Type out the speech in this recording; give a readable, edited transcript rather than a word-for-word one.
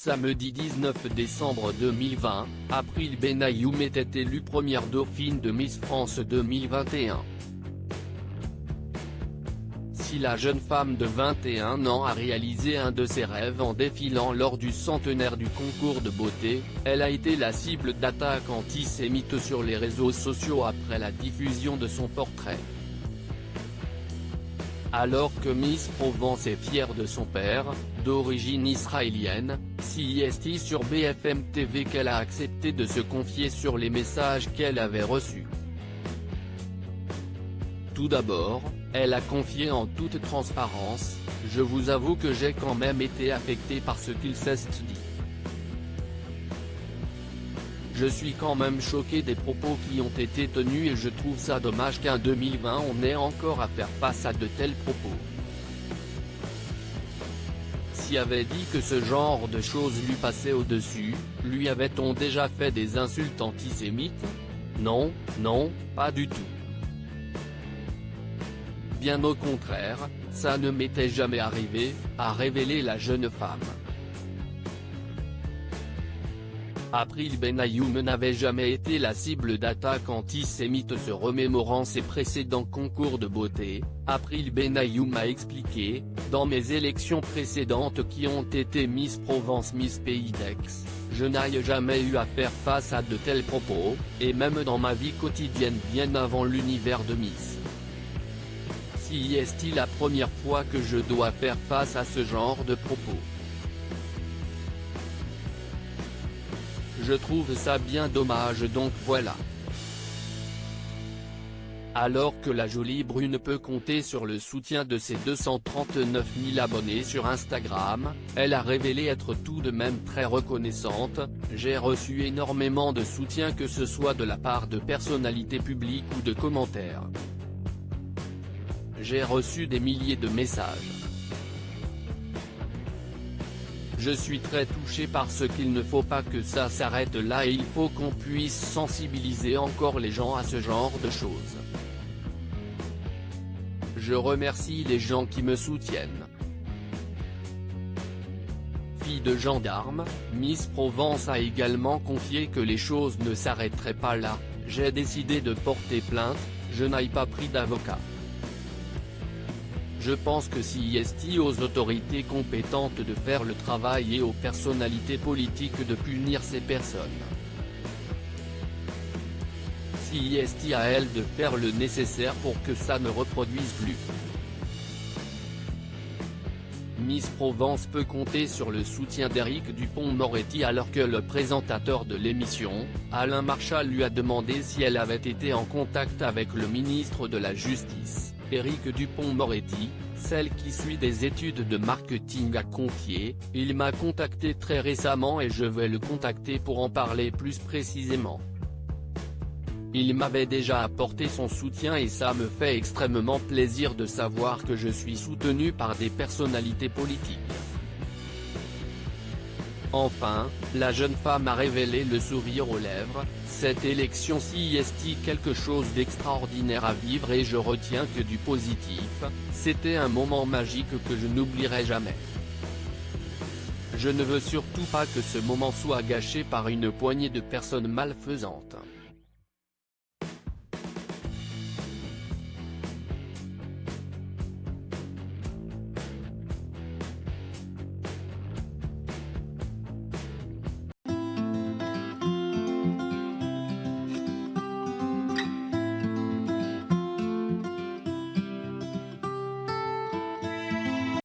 Samedi 19 décembre 2020, April Benayoum était élue première dauphine de Miss France 2021. Si la jeune femme de 21 ans a réalisé un de ses rêves en défilant lors du centenaire du concours de beauté, elle a été la cible d'attaques antisémites sur les réseaux sociaux après la diffusion de son portrait. Alors que Miss Provence est fière de son père, d'origine israélienne, CIST sur BFM TV qu'elle a accepté de se confier sur les messages qu'elle avait reçus. Tout d'abord, elle a confié en toute transparence: « Je vous avoue que j'ai quand même été affectée par ce qu'il s'est dit. Je suis quand même choquée des propos qui ont été tenus et je trouve ça dommage qu'en 2020 on ait encore à faire face à de tels propos. Si avait dit que ce genre de choses lui passait au-dessus, lui avait-on déjà fait des insultes antisémites? Non, non, pas du tout. Bien au contraire, ça ne m'était jamais arrivé », a révélé la jeune femme. April Benayoum n'avait jamais été la cible d'attaques antisémites. Se remémorant ses précédents concours de beauté, April Benayoum a expliqué: « Dans mes élections précédentes qui ont été Miss Provence, Miss Pays d'Aix, je n'ai jamais eu à faire face à de tels propos, et même dans ma vie quotidienne bien avant l'univers de Miss. Si est-il la première fois que je dois faire face à ce genre de propos. Je trouve ça bien dommage, donc voilà. » Alors que la jolie brune peut compter sur le soutien de ses 239 000 abonnés sur Instagram, elle a révélé être tout de même très reconnaissante: « J'ai reçu énormément de soutien, que ce soit de la part de personnalités publiques ou de commentaires. J'ai reçu des milliers de messages. Je suis très touché parce qu'il ne faut pas que ça s'arrête là et il faut qu'on puisse sensibiliser encore les gens à ce genre de choses. Je remercie les gens qui me soutiennent. » Fille de gendarme, Miss Provence a également confié que les choses ne s'arrêteraient pas là: « J'ai décidé de porter plainte, je n'ai pas pris d'avocat. Je pense que s'il est aux autorités compétentes de faire le travail et aux personnalités politiques de punir ces personnes. S'il est à elles de faire le nécessaire pour que ça ne reproduise plus. » Miss Provence peut compter sur le soutien d'Éric Dupond-Moretti alors que le présentateur de l'émission, Alain Marchal, lui a demandé si elle avait été en contact avec le ministre de la Justice. Éric Dupond-Moretti, celle qui suit des études de marketing, a confié: « Il m'a contacté très récemment et je vais le contacter pour en parler plus précisément. Il m'avait déjà apporté son soutien et ça me fait extrêmement plaisir de savoir que je suis soutenu par des personnalités politiques. » Enfin, la jeune femme a révélé le sourire aux lèvres: « Cette élection CIST quelque chose d'extraordinaire à vivre et je retiens que du positif, c'était un moment magique que je n'oublierai jamais. Je ne veux surtout pas que ce moment soit gâché par une poignée de personnes malfaisantes. »